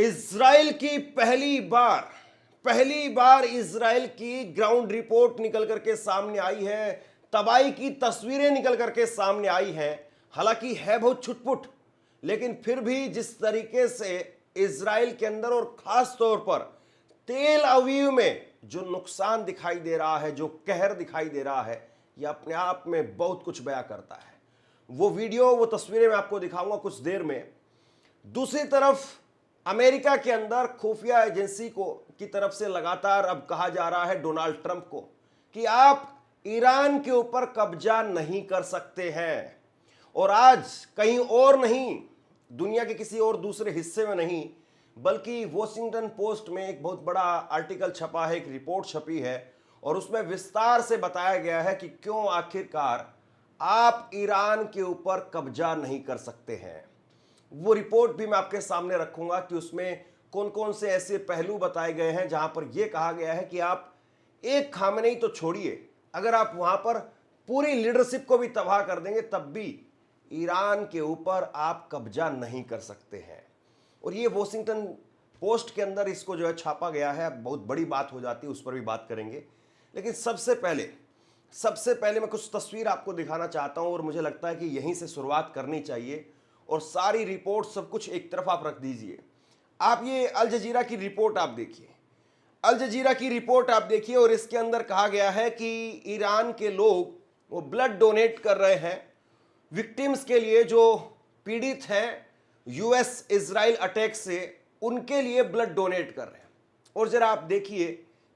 Israel की पहली बार Israel की ग्राउंड रिपोर्ट निकल करके सामने आई है। तबाही की तस्वीरें निकल करके सामने आई हैं। हालांकि है बहुत छुटपुट, लेकिन फिर भी जिस तरीके से इजराइल के अंदर और खास तौर पर तेल अवीव में जो नुकसान दिखाई दे रहा है, जो कहर दिखाई दे रहा है, यह अपने आप में बहुत कुछ बयां करता है। वो वीडियो, वो तस्वीरें मैं आपको दिखाऊंगा कुछ देर में। दूसरी तरफ अमेरिका के अंदर खुफिया एजेंसी की तरफ से लगातार अब कहा जा रहा है डोनाल्ड ट्रंप को कि आप ईरान के ऊपर कब्जा नहीं कर सकते हैं। और आज कहीं और नहीं, दुनिया के किसी और दूसरे हिस्से में नहीं, बल्कि वॉशिंगटन पोस्ट में एक बहुत बड़ा आर्टिकल छपा है, एक रिपोर्ट छपी है, और उसमें विस्तार से बताया गया है कि क्यों आखिरकार आप ईरान के ऊपर कब्जा नहीं कर सकते हैं। वो रिपोर्ट भी मैं आपके सामने रखूंगा कि उसमें कौन कौन से ऐसे पहलू बताए गए हैं जहां पर यह कहा गया है कि आप एक खामेनेई तो छोड़िए, अगर आप वहां पर पूरी लीडरशिप को भी तबाह कर देंगे तब भी ईरान के ऊपर आप कब्जा नहीं कर सकते हैं। और ये वॉशिंगटन पोस्ट के अंदर इसको जो है छापा गया है। बहुत बड़ी बात हो जाती है, उस पर भी बात करेंगे। लेकिन सबसे पहले मैं कुछ तस्वीर आपको दिखाना चाहता हूं, और मुझे लगता है कि यहीं से शुरुआत करनी चाहिए। और सारी रिपोर्ट सब कुछ एक तरफ आप रख दीजिए। आप ये अल जजीरा की रिपोर्ट आप देखिए, अल जजीरा की रिपोर्ट आप देखिए, और इसके अंदर कहा गया है कि ईरान के लोग वो ब्लड डोनेट कर रहे हैं विक्टिम्स के लिए, जो पीड़ित हैं यूएस इजराइल अटैक से, उनके लिए ब्लड डोनेट कर रहे हैं। और जरा आप देखिए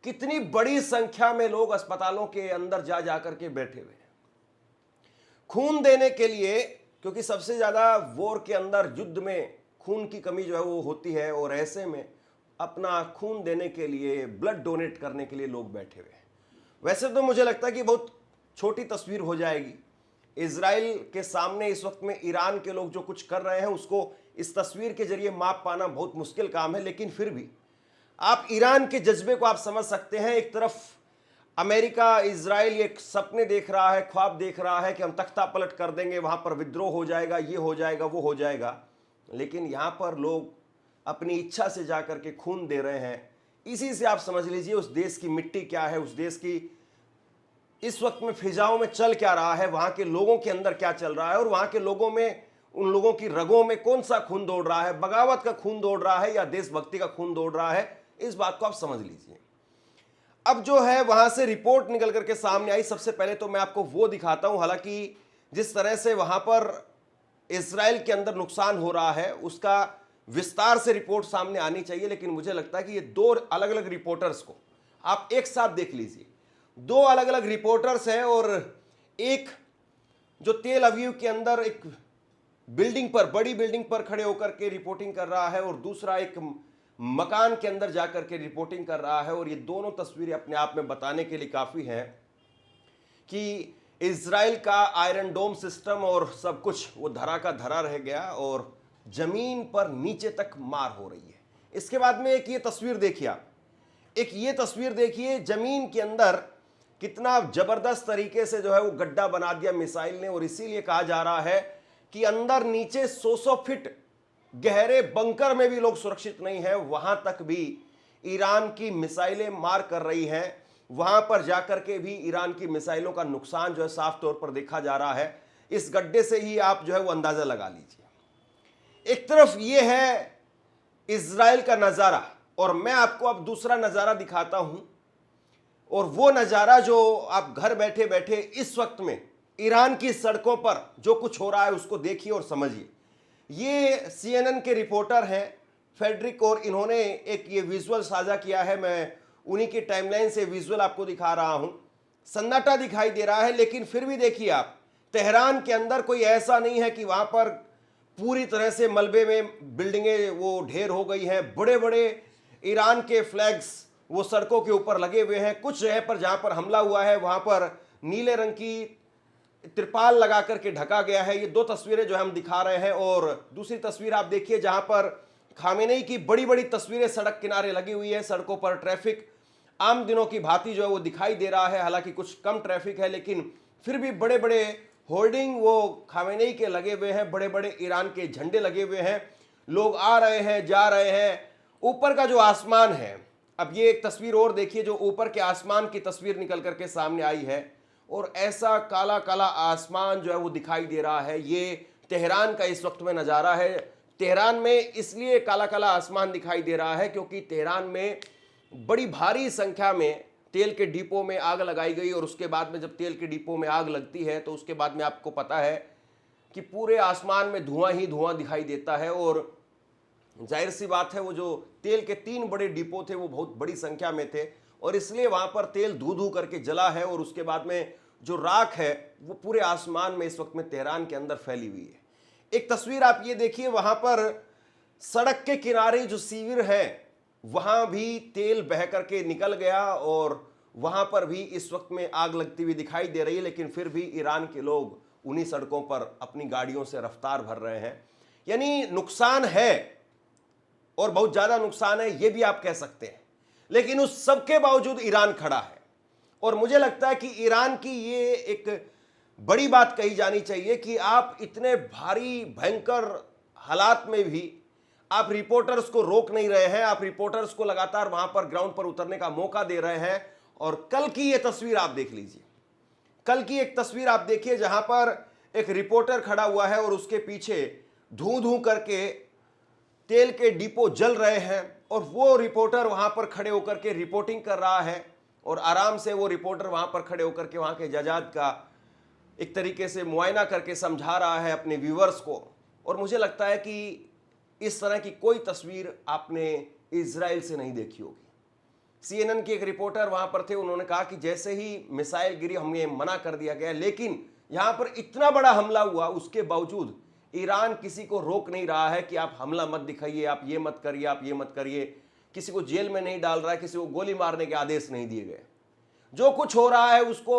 कितनी बड़ी संख्या में लोग अस्पतालों के अंदर जा करके बैठे हुए हैं खून देने के लिए, क्योंकि सबसे ज्यादा वॉर के अंदर, युद्ध में खून की कमी जो है वो होती है। और ऐसे में अपना खून देने के लिए, ब्लड डोनेट करने के लिए लोग बैठे हुए हैं। वैसे तो मुझे लगता है कि बहुत छोटी तस्वीर हो जाएगी इजराइल के सामने। इस वक्त में ईरान के लोग जो कुछ कर रहे हैं उसको इस तस्वीर के जरिए माप पाना बहुत मुश्किल काम है। लेकिन फिर भी आप ईरान के जज्बे को आप समझ सकते हैं। एक तरफ अमेरिका, इजराइल एक सपने देख रहा है, ख्वाब देख रहा है कि हम तख्ता पलट कर देंगे, वहां पर विद्रोह हो जाएगा, ये हो जाएगा, वो हो जाएगा। लेकिन यहां पर लोग अपनी इच्छा से जाकर के खून दे रहे हैं। इसी से आप समझ लीजिए उस देश की मिट्टी क्या है, उस देश की इस वक्त में फिजाओं में चल क्या रहा है, वहां के लोगों के अंदर क्या चल रहा है, और वहां के लोगों में, उन लोगों की रगों में कौन सा खून दौड़ रहा है, बगावत का खून दौड़ रहा है या देशभक्ति का खून दौड़ रहा है। इस बात को आप समझ लीजिए। अब जो है वहां से रिपोर्ट निकल करके सामने आई। सबसे पहले तो मैं आपको वो दिखाता हूं। हालांकि जिस तरह से वहां पर इजराइल के अंदर नुकसान हो रहा है उसका विस्तार से रिपोर्ट सामने आनी चाहिए, लेकिन मुझे लगता है कि ये दो अलग अलग रिपोर्टर्स को आप एक साथ देख लीजिए। दो अलग अलग रिपोर्टर्स हैं, और एक जो तेल अवीव के अंदर एक बिल्डिंग पर, बड़ी बिल्डिंग पर खड़े होकर के रिपोर्टिंग कर रहा है, और दूसरा एक मकान के अंदर जाकर के रिपोर्टिंग कर रहा है। और ये दोनों तस्वीरें अपने आप में बताने के लिए काफी हैं कि इजराइल का आयरन डोम सिस्टम और सब कुछ वो धरा का धरा रह गया, और जमीन पर नीचे तक मार हो रही है। इसके बाद में एक ये तस्वीर देखिए आप, एक ये तस्वीर देखिए, जमीन के अंदर कितना जबरदस्त तरीके से जो है वो गड्ढा बना दिया मिसाइल ने। और इसीलिए कहा जा रहा है कि अंदर नीचे 100 फीट गहरे बंकर में भी लोग सुरक्षित नहीं है। वहां तक भी ईरान की मिसाइलें मार कर रही हैं। वहां पर जाकर के भी ईरान की मिसाइलों का नुकसान जो है साफ तौर पर देखा जा रहा है। इस गड्ढे से ही आप जो है वो अंदाजा लगा लीजिए। एक तरफ ये है इजराइल का नजारा, और मैं आपको अब दूसरा नजारा दिखाता हूं। और वो नजारा जो आप घर बैठे बैठे इस वक्त में ईरान की सड़कों पर जो कुछ हो रहा है उसको देखिए और समझिए। ये CNN के रिपोर्टर हैं फेडरिक, और इन्होंने एक ये विजुअल साझा किया है। मैं उन्हीं की टाइमलाइन से विजुअल आपको दिखा रहा हूं। सन्नाटा दिखाई दे रहा है, लेकिन फिर भी देखिए आप, तेहरान के अंदर कोई ऐसा नहीं है कि वहां पर पूरी तरह से मलबे में बिल्डिंगें वो ढेर हो गई हैं। बड़े बड़े ईरान के फ्लैग्स वो सड़कों के ऊपर लगे हुए हैं। कुछ जगह पर जहां पर हमला हुआ है वहां पर नीले रंग की त्रिपाल लगा करके ढका गया है। ये दो तस्वीरें जो हम दिखा रहे हैं। और दूसरी तस्वीर आप देखिए जहां पर खामेनेई की बड़ी बड़ी तस्वीरें सड़क किनारे लगी हुई है। सड़कों पर ट्रैफिक आम दिनों की भांति जो है वो दिखाई दे रहा है। हालांकि कुछ कम ट्रैफिक है, लेकिन फिर भी बड़े बड़े होर्डिंग वो खामेनेई के लगे हुए हैं, बड़े बड़े ईरान के झंडे लगे हुए हैं। लोग आ रहे हैं, जा रहे हैं। ऊपर का जो आसमान है, अब ये एक तस्वीर और देखिए जो ऊपर के आसमान की तस्वीर निकल करके सामने आई है, और ऐसा काला काला आसमान जो है वो दिखाई दे रहा है। ये तेहरान का इस वक्त में नज़ारा है। तेहरान में इसलिए काला काला आसमान दिखाई दे रहा है क्योंकि तेहरान में बड़ी भारी संख्या में तेल के डिपो में आग लगाई गई, और उसके बाद में जब तेल के डिपो में आग लगती है तो उसके बाद में आपको पता है कि पूरे आसमान में धुआं ही धुआं दिखाई देता है। और जाहिर सी बात है वो जो तेल के 3 बड़े डिपो थे वो बहुत बड़ी संख्या में थे, और इसलिए वहां पर तेल धू धू करके जला है, और उसके बाद में जो राख है वो पूरे आसमान में इस वक्त में तेहरान के अंदर फैली हुई है। एक तस्वीर आप ये देखिए, वहां पर सड़क के किनारे जो शिविर है वहां भी तेल बह करके निकल गया, और वहां पर भी इस वक्त में आग लगती हुई दिखाई दे रही है। लेकिन फिर भी ईरान के लोग उन्हीं सड़कों पर अपनी गाड़ियों से रफ्तार भर रहे हैं। यानी नुकसान है, और बहुत ज्यादा नुकसान है ये भी आप कह सकते हैं, लेकिन उस सब के बावजूद ईरान खड़ा है। और मुझे लगता है कि ईरान की ये एक बड़ी बात कही जानी चाहिए कि आप इतने भारी भयंकर हालात में भी आप रिपोर्टर्स को रोक नहीं रहे हैं, आप रिपोर्टर्स को लगातार वहां पर ग्राउंड पर उतरने का मौका दे रहे हैं। और कल की ये तस्वीर आप देख लीजिए, कल की एक तस्वीर आप देखिए जहां पर एक रिपोर्टर खड़ा हुआ है और उसके पीछे धू धू करके तेल के डिपो जल रहे हैं, और वो रिपोर्टर वहां पर खड़े होकर के रिपोर्टिंग कर रहा है, और आराम से वो रिपोर्टर वहां पर खड़े होकर के वहां के जजात का एक तरीके से मुआयना करके समझा रहा है अपने व्यूवर्स को। और मुझे लगता है कि इस तरह की कोई तस्वीर आपने इजराइल से नहीं देखी होगी। CNN की एक रिपोर्टर वहां पर थे, उन्होंने कहा कि जैसे ही मिसाइल गिरी हमें मना कर दिया गया, लेकिन यहां पर इतना बड़ा हमला हुआ उसके बावजूद ईरान किसी को रोक नहीं रहा है कि आप हमला मत दिखाइए, आप ये मत करिए, आप ये मत करिए। किसी को जेल में नहीं डाल रहा है, किसी को गोली मारने के आदेश नहीं दिए गए। जो कुछ हो रहा है उसको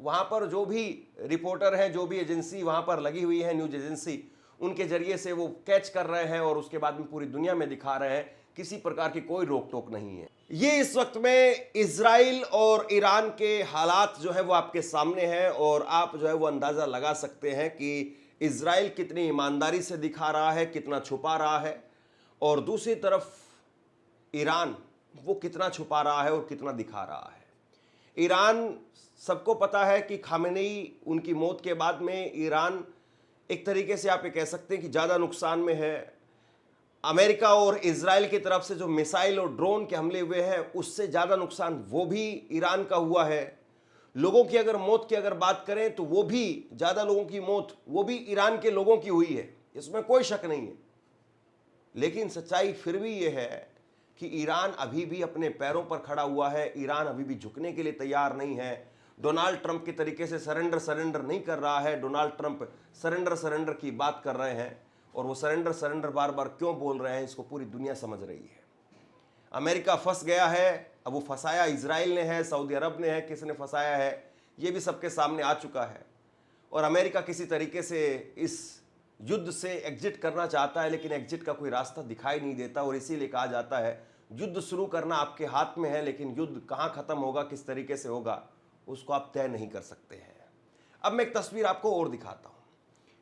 वहां पर जो भी रिपोर्टर हैं, जो भी एजेंसी वहां पर लगी हुई है, न्यूज एजेंसी, उनके जरिए से वो कैच कर रहे हैं और उसके बाद में पूरी दुनिया में दिखा रहे हैं। किसी प्रकार की कोई रोक टोक नहीं है। ये इस वक्त में इजराइल और ईरान के हालात जो है वो आपके सामने हैं, और आप जो है वो अंदाजा लगा सकते हैं कि इजराइल कितनी ईमानदारी से दिखा रहा है, कितना छुपा रहा है, और दूसरी तरफ ईरान वो कितना छुपा रहा है और कितना दिखा रहा है। ईरान, सबको पता है कि खामेनेई उनकी मौत के बाद में ईरान एक तरीके से आप ये कह सकते हैं कि ज़्यादा नुकसान में है। अमेरिका और इजराइल की तरफ से जो मिसाइल और ड्रोन के हमले हुए हैं उससे ज़्यादा नुकसान वो भी ईरान का हुआ है। लोगों की अगर मौत की अगर बात करें तो वो भी ज़्यादा लोगों की मौत वो भी ईरान के लोगों की हुई है, इसमें कोई शक नहीं है। लेकिन सच्चाई फिर भी ये है कि ईरान अभी भी अपने पैरों पर खड़ा हुआ है, ईरान अभी भी झुकने के लिए तैयार नहीं है। डोनाल्ड ट्रंप के तरीके से सरेंडर नहीं कर रहा है। डोनाल्ड ट्रंप सरेंडर की बात कर रहे हैं, और वो सरेंडर बार बार क्यों बोल रहे हैं इसको पूरी दुनिया समझ रही है। अमेरिका फंस गया है, अब वो फंसाया इजराइल ने है, सऊदी अरब ने है, किसने फंसाया है ये भी सबके सामने आ चुका है। और अमेरिका किसी तरीके से इस युद्ध से एग्जिट करना चाहता है, लेकिन एग्जिट का कोई रास्ता दिखाई नहीं देता, और इसीलिए कहा जाता है युद्ध शुरू करना आपके हाथ में है, लेकिन युद्ध कहाँ खत्म होगा, किस तरीके से होगा, उसको आप तय नहीं कर सकते हैं। अब मैं एक तस्वीर आपको और दिखाता हूं।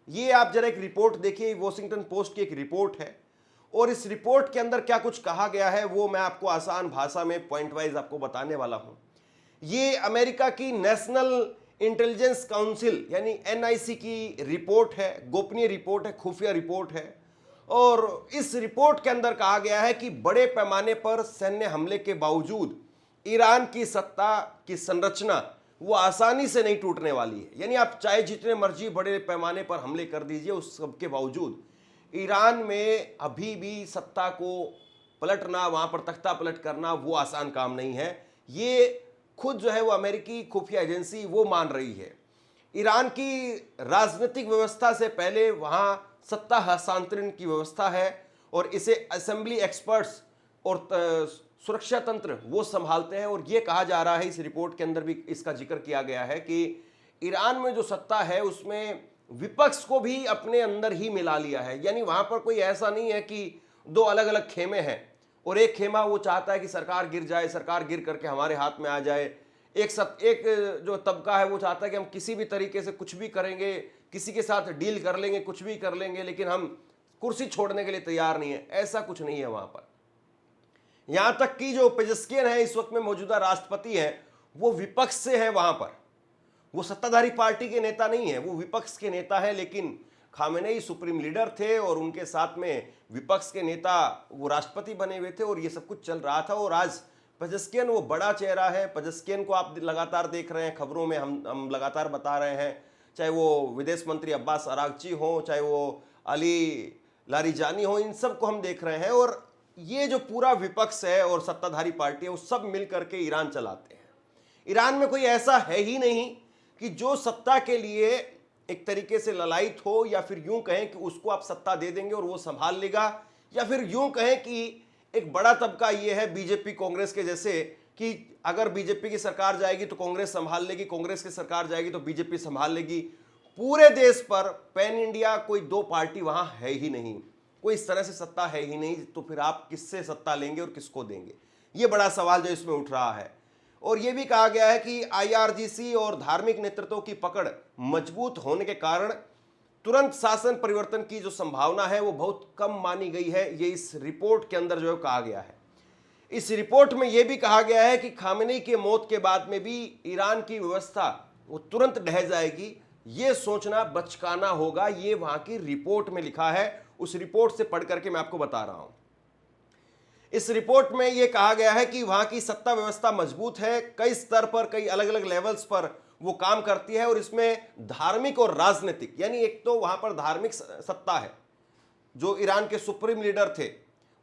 ये आप जरा एक रिपोर्ट देखिए, वॉशिंगटन पोस्ट की एक रिपोर्ट है, और इस रिपोर्ट के अंदर क्या कुछ कहा गया है वो मैं आपको आसान भाषा में पॉइंट वाइज आपको बताने वाला हूं। ये अमेरिका की नेशनल इंटेलिजेंस काउंसिल यानी NIC की रिपोर्ट है, गोपनीय रिपोर्ट है, खुफिया रिपोर्ट है। और इस रिपोर्ट के अंदर कहा गया है कि बड़े पैमाने पर सैन्य हमले के बावजूद ईरान की सत्ता की संरचना वो आसानी से नहीं टूटने वाली है। यानी आप चाहे जितने मर्जी बड़े पैमाने पर हमले कर दीजिए, उस सब के बावजूद ईरान में अभी भी सत्ता को पलटना, वहां पर तख्ता पलट करना वो आसान काम नहीं है। ये खुद जो है वो अमेरिकी खुफिया एजेंसी वो मान रही है। ईरान की राजनीतिक व्यवस्था से पहले वहां सत्ता हस्तांतरण की व्यवस्था है, और इसे असेंबली एक्सपर्ट्स और सुरक्षा तंत्र वो संभालते हैं। और ये कहा जा रहा है, इस रिपोर्ट के अंदर भी इसका जिक्र किया गया है कि ईरान में जो सत्ता है उसमें विपक्ष को भी अपने अंदर ही मिला लिया है। यानी वहां पर कोई ऐसा नहीं है कि दो अलग अलग खेमे हैं, और एक खेमा वो चाहता है कि सरकार गिर जाए, सरकार गिर करके हमारे हाथ में आ जाए। एक जो तबका है वो चाहता है कि हम किसी भी तरीके से कुछ भी करेंगे, किसी के साथ डील कर लेंगे, कुछ भी कर लेंगे, लेकिन हम कुर्सी छोड़ने के लिए तैयार नहीं है। ऐसा कुछ नहीं है वहां पर। यहां तक कि जो पेजेस्कियन है इस वक्त में मौजूदा राष्ट्रपति हैं, वो विपक्ष से है, वहां पर वो सत्ताधारी पार्टी के नेता नहीं है, वो विपक्ष के नेता है। लेकिन खामेनेई सुप्रीम लीडर थे और उनके साथ में विपक्ष के नेता वो राष्ट्रपति बने हुए थे और ये सब कुछ चल रहा था। और आज पेजेस्कियन वो बड़ा चेहरा है। पेजेस्कियन को आप लगातार देख रहे हैं खबरों में, हम लगातार बता रहे हैं, चाहे वो विदेश मंत्री अब्बास अरागची हो, चाहे वो अली लारिजानी हो, इन सब को हम देख रहे हैं। और ये जो पूरा विपक्ष है और सत्ताधारी पार्टी है वो सब मिल करके ईरान चलाते हैं। ईरान में कोई ऐसा है ही नहीं कि जो सत्ता के लिए एक तरीके से ललायत हो, या फिर यूं कहें कि उसको आप सत्ता दे देंगे और वो संभाल लेगा, या फिर यूं कहें कि एक बड़ा तबका ये है बीजेपी कांग्रेस के जैसे कि अगर बीजेपी की सरकार जाएगी तो कांग्रेस संभाल लेगी, कांग्रेस की सरकार जाएगी तो बीजेपी संभाल लेगी। पूरे देश पर पैन इंडिया कोई दो पार्टी वहां है ही नहीं, कोई इस तरह से सत्ता है ही नहीं। तो फिर आप किससे सत्ता लेंगे और किसको देंगे, ये बड़ा सवाल जो इसमें उठ रहा है। और यह भी कहा गया है कि आईआरजीसी और धार्मिक नेतृत्वों की पकड़ मजबूत होने के कारण तुरंत शासन परिवर्तन की जो संभावना है वो बहुत कम मानी गई है। ये इस रिपोर्ट के अंदर जो है कहा गया है। इस रिपोर्ट में यह भी कहा गया है कि खामेनेई के मौत के बाद में भी ईरान की व्यवस्था वो तुरंत ढह जाएगी, ये सोचना बचकाना होगा। ये वहां की रिपोर्ट में लिखा है, उस रिपोर्ट से पढ़ करके मैं आपको बता रहा हूं। इस रिपोर्ट में यह कहा गया है कि वहां की सत्ता व्यवस्था मजबूत है, कई स्तर पर, कई अलग अलग लेवल्स पर वो काम करती है। और इसमें धार्मिक और राजनीतिक, यानी एक तो वहां पर धार्मिक सत्ता है, जो ईरान के सुप्रीम लीडर थे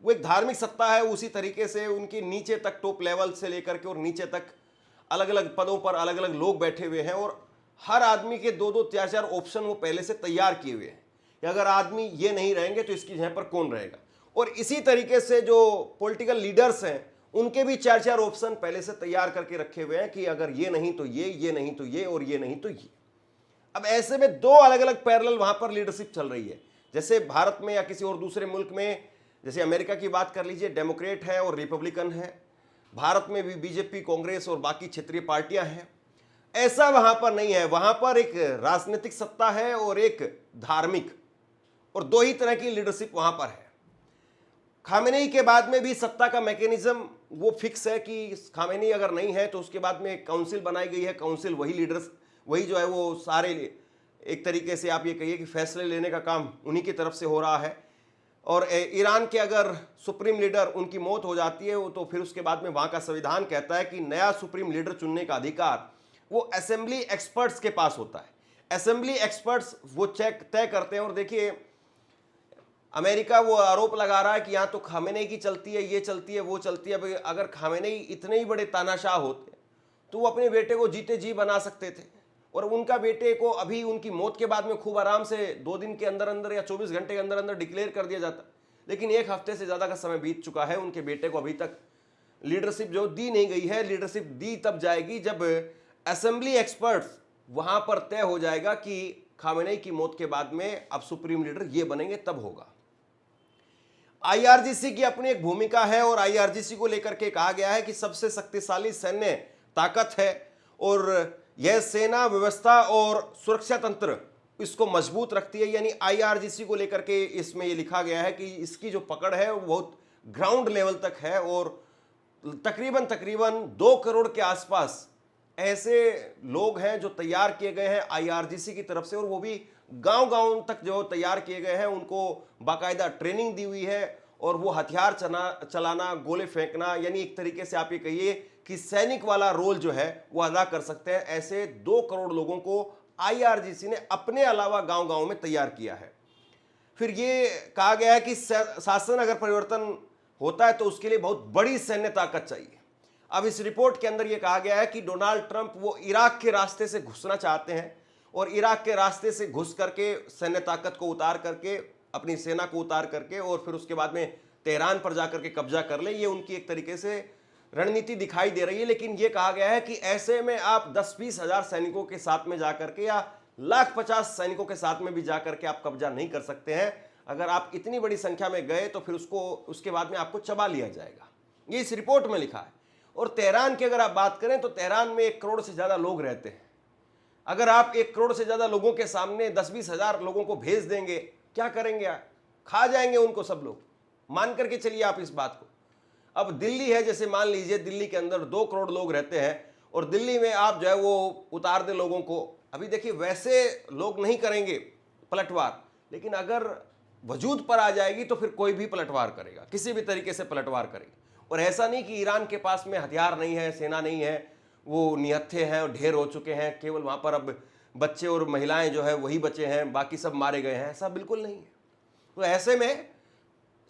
वो एक धार्मिक सत्ता है, उसी तरीके से उनके नीचे तक टॉप लेवल से लेकर के और नीचे तक अलग अलग पदों पर अलग अलग लोग बैठे हुए हैं। और हर आदमी के दो दो चार चार ऑप्शन वो पहले से तैयार किए हुए हैं कि अगर आदमी ये नहीं रहेंगे तो इसकी जगह पर कौन रहेगा। और इसी तरीके से जो पॉलिटिकल लीडर्स हैं उनके भी चार चार ऑप्शन पहले से तैयार करके रखे हुए हैं कि अगर ये नहीं तो ये नहीं तो ये, और ये नहीं तो ये। अब ऐसे में दो अलग अलग पैरेलल वहां पर लीडरशिप चल रही है। जैसे भारत में या किसी और दूसरे मुल्क में, जैसे अमेरिका की बात कर लीजिए, डेमोक्रेट है और रिपब्लिकन है। भारत में भी बीजेपी, कांग्रेस और बाकी क्षेत्रीय पार्टियां हैं। ऐसा वहां पर नहीं है। वहां पर एक राजनीतिक सत्ता है और एक धार्मिक, और दो ही तरह की लीडरशिप वहां पर है। खामेनेई के बाद में भी सत्ता का मैकेनिज्म वो फिक्स है कि खामेनेई अगर नहीं है तो उसके बाद में काउंसिल बनाई गई है। काउंसिल वही लीडर्स, वही जो है वो सारे, एक तरीके से आप ये कहिए कि फैसले लेने का काम उन्हीं की तरफ से हो रहा है। और ईरान के अगर सुप्रीम लीडर उनकी मौत हो जाती है तो फिर उसके बाद में वहां का संविधान कहता है कि नया सुप्रीम लीडर चुनने का अधिकार वो असेंबली एक्सपर्ट्स के पास होता है। असेंबली एक्सपर्ट्स वो तय करते हैं। और देखिए, अमेरिका वो आरोप लगा रहा है कि यहाँ तो खामेनेई की चलती है, ये चलती है, वो चलती है। अगर खामेनेई इतने ही बड़े तानाशाह होते तो वो अपने बेटे को जीते जी बना सकते थे, और उनका बेटे को अभी उनकी मौत के बाद में खूब आराम से 2 दिन के अंदर अंदर या 24 घंटे के अंदर अंदर डिक्लेयर कर दिया जाता। लेकिन 1 हफ्ते से ज़्यादा का समय बीत चुका है, उनके बेटे को अभी तक लीडरशिप जो दी नहीं गई है। लीडरशिप दी तब जाएगी जब असेंबली एक्सपर्ट्स वहां पर तय हो जाएगा कि खामेनेई की मौत के बाद में अब सुप्रीम लीडर ये बनेंगे, तब होगा। आईआरजीसी की अपनी एक भूमिका है, और आईआरजीसी को लेकर के कहा गया है कि सबसे शक्तिशाली सैन्य ताकत है, और यह सेना व्यवस्था और सुरक्षा तंत्र इसको मजबूत रखती है। यानी आईआरजीसी को लेकर के इसमें यह लिखा गया है कि इसकी जो पकड़ है वो बहुत ग्राउंड लेवल तक है, और तकरीबन 2 करोड़ के आसपास ऐसे लोग हैं जो तैयार किए गए हैं आईआरजीसी की तरफ से, और वो भी गांव-गांव तक जो तैयार किए गए हैं। उनको बाकायदा ट्रेनिंग दी हुई है, और वो हथियार चलाना, गोले फेंकना, यानी एक तरीके से आप ये कहिए कि सैनिक वाला रोल जो है वो अदा कर सकते हैं। ऐसे 2 करोड़ लोगों को आईआरजीसी ने अपने अलावा गांव-गांव में तैयार किया है। फिर ये कहा गया है कि शासन अगर परिवर्तन होता है तो उसके लिए बहुत बड़ी सैन्य ताकत चाहिए। अब इस रिपोर्ट के अंदर यह कहा गया है कि डोनाल्ड ट्रंप वो इराक के रास्ते से घुसना चाहते हैं, और इराक के रास्ते से घुस करके सैन्य ताकत को उतार करके, अपनी सेना को उतार करके, और फिर उसके बाद में तेहरान पर जाकर के कब्जा कर ले। ये उनकी एक तरीके से रणनीति दिखाई दे रही है। लेकिन यह कहा गया है कि ऐसे में आप 10-20 हज़ार सैनिकों के साथ में जाकर के, या 1,50,000 सैनिकों के साथ में भी जाकर के आप कब्जा नहीं कर सकते हैं। अगर आप इतनी बड़ी संख्या में गए तो फिर उसके बाद में आपको चबा लिया जाएगा। ये इस रिपोर्ट में लिखा है। और तेहरान की अगर आप बात करें तो तेहरान में 1 करोड़ से ज़्यादा लोग रहते हैं। अगर आप 1 करोड़ से ज़्यादा लोगों के सामने 10-20 हज़ार लोगों को भेज देंगे, क्या करेंगे? खा जाएंगे उनको सब लोग, मान करके चलिए आप इस बात को। अब दिल्ली है, जैसे मान लीजिए दिल्ली के अंदर 2 करोड़ लोग रहते हैं और दिल्ली में आप जो है वो उतार दे लोगों को। अभी देखिए वैसे लोग नहीं करेंगे पलटवार, लेकिन अगर वजूद पर आ जाएगी तो फिर कोई भी पलटवार करेगा, किसी भी तरीके से पलटवार करेगा। और ऐसा नहीं कि ईरान के पास में हथियार नहीं है, सेना नहीं है, वो निहत्थे हैं और ढेर हो चुके हैं, केवल वहाँ पर अब बच्चे और महिलाएं जो है वही बचे हैं, बाकी सब मारे गए हैं, ऐसा बिल्कुल नहीं है। तो ऐसे में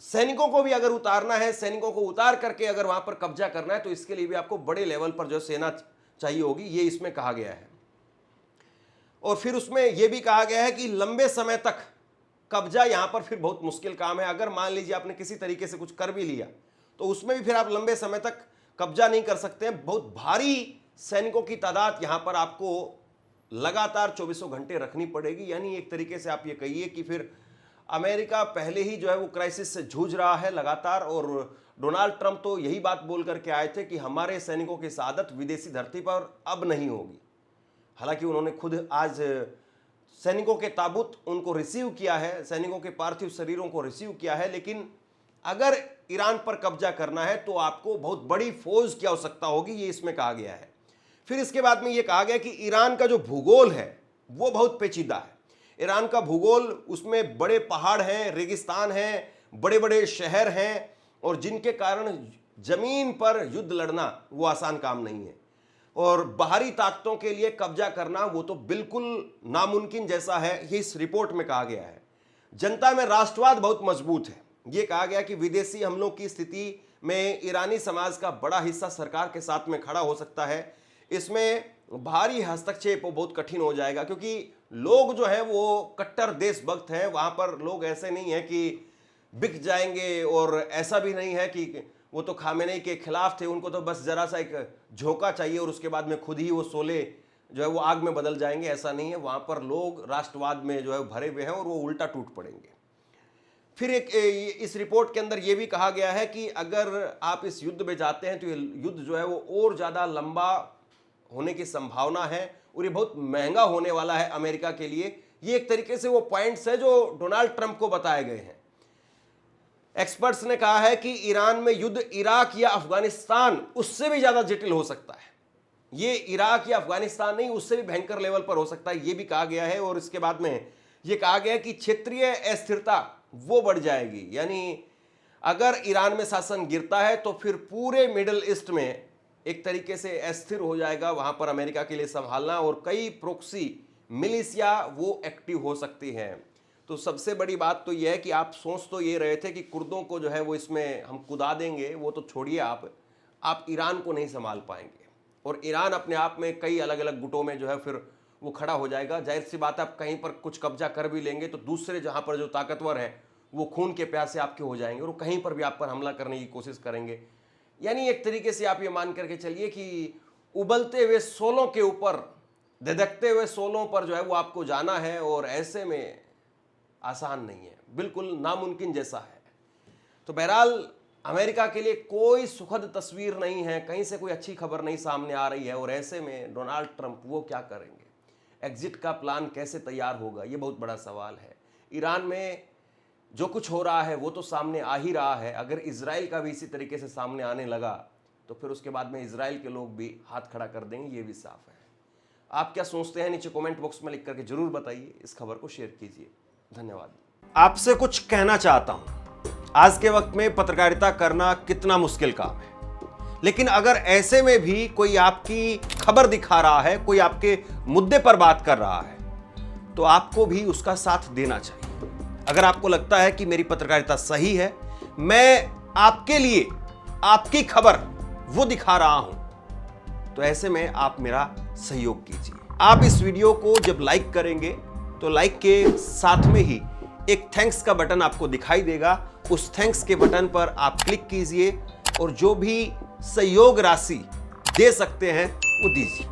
सैनिकों को भी अगर उतारना है, सैनिकों को उतार करके अगर वहाँ पर कब्जा करना है, तो इसके लिए भी आपको बड़े लेवल पर जो सेना चाहिए होगी, ये इसमें कहा गया है। और फिर उसमें यह भी कहा गया है कि लंबे समय तक कब्जा यहां पर फिर बहुत मुश्किल काम है। अगर मान लीजिए आपने किसी तरीके से कुछ कर भी लिया तो उसमें भी फिर आप लंबे समय तक कब्जा नहीं कर सकते हैं। बहुत भारी सैनिकों की तादाद यहां पर आपको लगातार 24 घंटे रखनी पड़ेगी। यानी एक तरीके से आप ये कहिए कि फिर अमेरिका पहले ही जो है वो क्राइसिस से जूझ रहा है लगातार, और डोनाल्ड ट्रंप तो यही बात बोल करके आए थे कि हमारे सैनिकों की शहादत विदेशी धरती पर अब नहीं होगी। हालांकि उन्होंने खुद आज सैनिकों के ताबूत उनको रिसीव किया है, सैनिकों के पार्थिव शरीरों को रिसीव किया है, लेकिन अगर ईरान पर कब्जा करना है तो आपको बहुत बड़ी फौज की आवश्यकता होगी, ये इसमें कहा गया है। फिर इसके बाद में ये कहा गया कि ईरान का जो भूगोल है वो बहुत पेचीदा है। ईरान का भूगोल, उसमें बड़े पहाड़ हैं, रेगिस्तान हैं, बड़े बड़े शहर हैं, और जिनके कारण जमीन पर युद्ध लड़ना वो आसान काम नहीं है। और बाहरी ताकतों के लिए कब्जा करना वो तो बिल्कुल नामुमकिन जैसा है, ये इस रिपोर्ट में कहा गया है। जनता में राष्ट्रवाद बहुत मजबूत है। ये कहा गया कि विदेशी हमलों की स्थिति में ईरानी समाज का बड़ा हिस्सा सरकार के साथ में खड़ा हो सकता है। इसमें भारी हस्तक्षेप बहुत कठिन हो जाएगा, क्योंकि लोग जो है वो कट्टर देशभक्त हैं। वहां पर लोग ऐसे नहीं है कि बिक जाएंगे, और ऐसा भी नहीं है कि वो तो खामेनेई के खिलाफ थे, उनको तो बस जरा सा एक झोंका चाहिए और उसके बाद में खुद ही वो शोले जो है वो आग में बदल जाएंगे, ऐसा नहीं है। वहां पर लोग राष्ट्रवाद में जो है भरे हुए हैं और वो उल्टा टूट पड़ेंगे। फिर इस रिपोर्ट के अंदर ये भी कहा गया है कि अगर आप इस युद्ध में जाते हैं तो ये युद्ध जो है वो और ज़्यादा लंबा होने की संभावना है, और ये बहुत महंगा होने वाला है अमेरिका के लिए। ये एक तरीके से वो पॉइंट्स है जो डोनाल्ड ट्रंप को बताए गए हैं। एक्सपर्ट्स ने कहा है कि ईरान में युद्ध इराक या अफगानिस्तान उससे भी ज्यादा जटिल हो सकता है। ये इराक या अफगानिस्तान नहीं, उससे भी भयंकर लेवल पर हो सकता है, ये भी कहा गया है। और इसके बाद में ये कहा गया है कि क्षेत्रीय अस्थिरता वो बढ़ जाएगी। यानी अगर ईरान में शासन गिरता है तो फिर पूरे मिडिल ईस्ट में एक तरीके से अस्थिर हो जाएगा, वहां पर अमेरिका के लिए संभालना, और कई प्रोक्सी मिलिशिया वो एक्टिव हो सकती हैं। तो सबसे बड़ी बात तो यह है कि आप सोच तो ये रहे थे कि कुर्दों को जो है वो इसमें हम कुदा देंगे, वो तो छोड़िए, आप ईरान को नहीं संभाल पाएंगे, और ईरान अपने आप में कई अलग अलग गुटों में जो है फिर वो खड़ा हो जाएगा। जाहिर सी बात है, आप कहीं पर कुछ कब्जा कर भी लेंगे तो दूसरे जहाँ पर जो ताकतवर हैं वो खून के प्यासे आपके हो जाएंगे, और कहीं पर भी आप पर हमला करने की कोशिश करेंगे। यानी एक तरीके से आप ये मान करके चलिए कि उबलते हुए शोलों के ऊपर, धधकते हुए शोलों पर जो है वो आपको जाना है, और ऐसे में आसान नहीं है, बिल्कुल नामुमकिन जैसा है। तो बहरहाल अमेरिका के लिए कोई सुखद तस्वीर नहीं है, कहीं से कोई अच्छी खबर नहीं सामने आ रही है, और ऐसे में डोनाल्ड ट्रंप वो क्या करेंगे, एग्जिट का प्लान कैसे तैयार होगा, ये बहुत बड़ा सवाल है। ईरान में जो कुछ हो रहा है वो तो सामने आ ही रहा है। अगर इजराइल का भी इसी तरीके से सामने आने लगा तो फिर उसके बाद में इजराइल के लोग भी हाथ खड़ा कर देंगे, ये भी साफ है। आप क्या सोचते हैं नीचे कमेंट बॉक्स में लिख करके जरूर बताइए। इस खबर को शेयर कीजिए। धन्यवाद। आपसे कुछ कहना चाहता हूं, आज के वक्त में पत्रकारिता करना कितना मुश्किल काम है, लेकिन अगर ऐसे में भी कोई आपकी खबर दिखा रहा है, कोई आपके मुद्दे पर बात कर रहा है, तो आपको भी उसका साथ देना चाहिए। अगर आपको लगता है कि मेरी पत्रकारिता सही है, मैं आपके लिए आपकी खबर वो दिखा रहा हूं, तो ऐसे में आप मेरा सहयोग कीजिए। आप इस वीडियो को जब लाइक करेंगे तो लाइक के साथ में ही एक थैंक्स का बटन आपको दिखाई देगा। उस थैंक्स के बटन पर आप क्लिक कीजिए और जो भी सहयोग राशि दे सकते हैं वो दीजिए।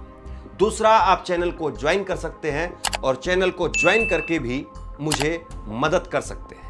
दूसरा, आप चैनल को ज्वाइन कर सकते हैं और चैनल को ज्वाइन करके भी मुझे मदद कर सकते हैं।